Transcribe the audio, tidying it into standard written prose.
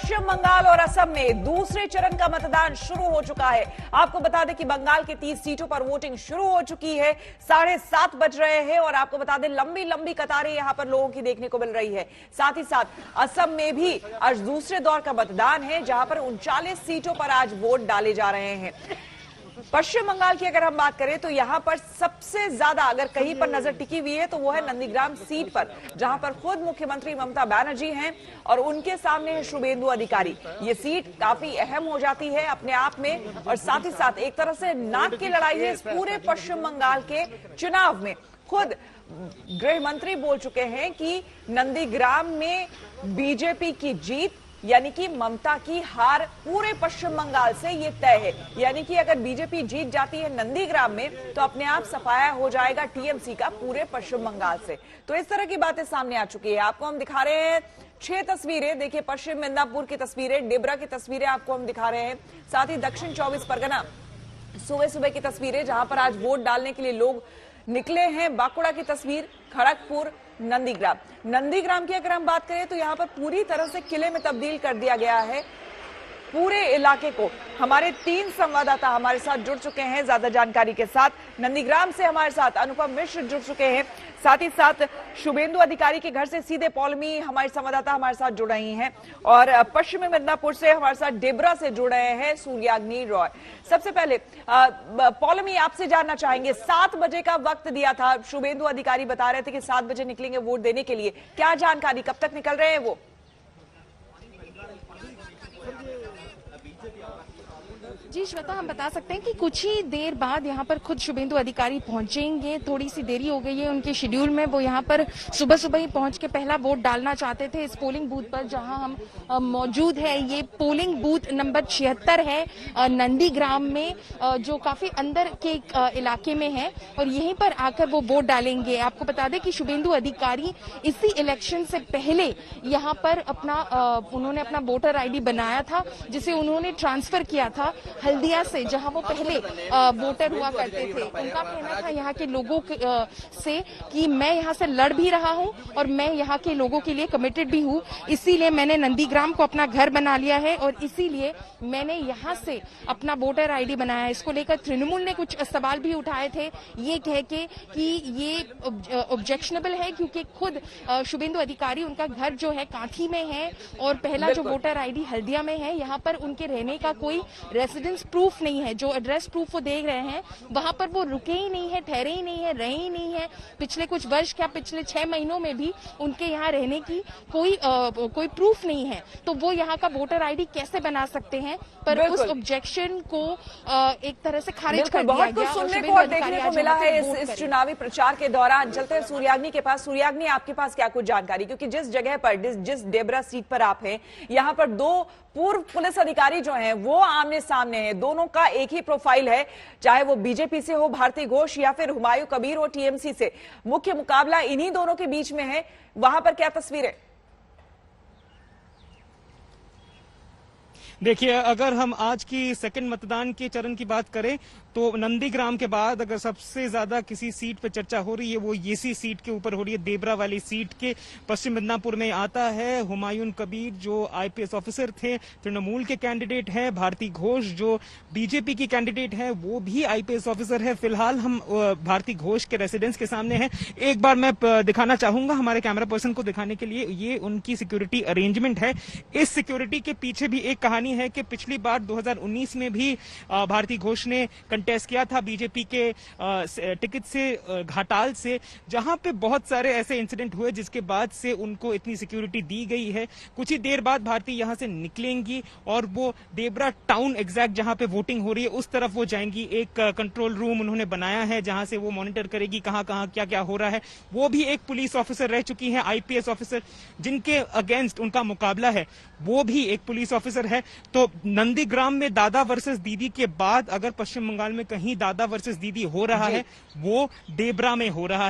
पश्चिम बंगाल और असम में दूसरे चरण का मतदान शुरू हो चुका है। आपको बता दें कि बंगाल की 30 सीटों पर वोटिंग शुरू हो चुकी है। 7:30 बज रहे हैं और आपको बता दें लंबी लंबी कतारें यहां पर लोगों की देखने को मिल रही है। साथ ही साथ असम में भी आज दूसरे दौर का मतदान है, जहां पर 39 सीटों पर आज वोट डाले जा रहे हैं। पश्चिम बंगाल की अगर हम बात करें तो यहां पर सबसे ज्यादा अगर कहीं पर नजर टिकी हुई है तो वो है नंदीग्राम सीट पर, जहां पर खुद मुख्यमंत्री ममता बनर्जी हैं और उनके सामने है शुभेंदु अधिकारी। ये सीट काफी अहम हो जाती है अपने आप में और साथ ही साथ एक तरह से नाक की लड़ाई है इस पूरे पश्चिम बंगाल के चुनाव में। खुद गृह मंत्री बोल चुके हैं कि नंदीग्राम में बीजेपी की जीत यानी कि ममता की हार पूरे पश्चिम बंगाल से ये तय है। यानी कि अगर बीजेपी जीत जाती है नंदीग्राम में तो अपने आप सफाया हो जाएगा टीएमसी का पूरे पश्चिम बंगाल से। तो इस तरह की बातें सामने आ चुकी है। आपको हम दिखा रहे हैं 6 तस्वीरें। देखिए, पश्चिम मिदनापुर की तस्वीरें, डेबरा की तस्वीरें आपको हम दिखा रहे हैं। साथ ही दक्षिण 24 परगना सुबह सुबह की तस्वीरें, जहां पर आज वोट डालने के लिए लोग निकले हैं। बांकुड़ा की तस्वीर, खड़गपुर, नंदीग्राम की अगर हम बात करें तो यहां पर पूरी तरह से किले में तब्दील कर दिया गया है पूरे इलाके को। हमारे 3 संवाददाता हमारे साथ जुड़ चुके हैं ज्यादा जानकारी के साथ। नंदीग्राम से हमारे साथ अनुपम मिश्र जुड़ चुके हैं, साथ ही साथ शुभेंदु अधिकारी के घर से सीधे पौलमी हमारे संवाददाता हमारे साथ जुड़ रही हैं और पश्चिमी मिदनापुर से हमारे साथ डेबरा से जुड़ रहे हैं सूर्याग्नि रॉय। सबसे पहले पौलमी, आपसे जानना चाहेंगे, 7 बजे का वक्त दिया था, शुभेंदु अधिकारी बता रहे थे कि 7 बजे निकलेंगे वोट देने के लिए। क्या जानकारी, कब तक निकल रहे हैं वो? जी श्वेता, हम बता सकते हैं कि कुछ ही देर बाद यहाँ पर खुद शुभेंदु अधिकारी पहुंचेंगे। थोड़ी सी देरी हो गई है उनके शेड्यूल में। वो यहाँ पर सुबह सुबह ही पहुंच के पहला वोट डालना चाहते थे इस पोलिंग बूथ पर जहां हम मौजूद है। ये पोलिंग बूथ नंबर 76 है नंदीग्राम में, जो काफी अंदर के इलाके में है और यहीं पर आकर वो वोट डालेंगे। आपको बता दें कि शुभेंदु अधिकारी इसी इलेक्शन से पहले यहाँ पर उन्होंने अपना वोटर ID बनाया था, जिसे उन्होंने ट्रांसफर किया था हल्दिया से, जहां वो पहले वोटर हुआ करते थे। उनका कहना था यहाँ के लोगों से कि मैं यहाँ से लड़ भी रहा हूँ और मैं यहाँ के लोगों के लिए कमिटेड भी हूँ, इसीलिए मैंने नंदीग्राम को अपना घर बना लिया है और इसीलिए मैंने यहाँ से अपना वोटर ID बनाया है। इसको लेकर तृणमूल ने कुछ सवाल भी उठाए थे, ये कह के कि ये ऑब्जेक्शनेबल है क्योंकि खुद शुभेंदु अधिकारी, उनका घर जो है कांठी में है और पहला जो वोटर ID हल्दिया में है, यहाँ पर उनके रहने का कोई रेसिडेंस प्रूफ नहीं है। जो एड्रेस प्रूफ वो देख रहे हैं वहां पर वो रुके ही नहीं है, ठहरे ही नहीं है, रहे ही नहीं है। पिछले कुछ वर्ष, क्या पिछले 6 महीनों में भी उनके यहाँ रहने की कोई प्रूफ नहीं है, तो वो यहाँ का वोटर ID कैसे बना सकते हैं? पर उस ऑब्जेक्शन को एक तरह से खारिज कर दिया गया। बहुत कुछ सुनने को और देखने को मिला है इस चुनावी प्रचार के दौरान। चलते हैं सूर्याग्नि के पास। सूर्याग्नि, आपके पास क्या कुछ जानकारी, क्योंकि जिस जगह पर, जिस डेबरा सीट पर आप हैं, यहाँ पर 2 पूर्व पुलिस अधिकारी जो हैं वो आमने सामने हैं। दोनों का एक ही प्रोफाइल है, चाहे वो बीजेपी से हो भारती घोष या फिर हुमायूं कबीर हो टीएमसी से। मुख्य मुकाबला इन्हीं दोनों के बीच में है। वहां पर क्या तस्वीरें? देखिए, अगर हम आज की सेकंड मतदान के चरण की बात करें तो नंदीग्राम के बाद अगर सबसे ज्यादा किसी सीट पर चर्चा हो रही है वो इसी सीट के ऊपर हो रही है, डेबरा वाली सीट के। पश्चिम मिदनापुर में आता है हुमायूं कबीर जो IPS ऑफिसर थे, तृणमूल के कैंडिडेट हैं। भारती घोष जो बीजेपी की कैंडिडेट है वो भी IPS ऑफिसर है। फिलहाल हम भारती घोष के रेसिडेंस के सामने हैं। एक बार मैं दिखाना चाहूंगा हमारे कैमरा पर्सन को दिखाने के लिए, ये उनकी सिक्योरिटी अरेंजमेंट है। इस सिक्योरिटी के पीछे भी एक कहानी है कि पिछली बार 2019 में भी भारती घोष ने कंटेस्ट किया था बीजेपी के टिकट से घाटाल से, जहां पे बहुत सारे ऐसे इंसिडेंट हुए जिसके बाद से उनको इतनी सिक्योरिटी दी गई है। कुछ ही देर बाद भारती यहां से निकलेंगी और वो डेबरा टाउन एग्जैक्ट जहां पे वोटिंग हो रही है उस तरफ वो जाएंगी। एक कंट्रोल रूम उन्होंने बनाया है जहां से वो मॉनिटर करेगी कहां कहां क्या क्या हो रहा है। वो भी एक पुलिस ऑफिसर रह चुकी है, IPS ऑफिसर जिनके अगेंस्ट उनका मुकाबला है वो भी एक पुलिस ऑफिसर है। तो नंदीग्राम में दादा वर्सेस दीदी के बाद अगर पश्चिम बंगाल में कहीं दादा वर्सेस दीदी हो रहा है वो डेबरा में हो रहा है।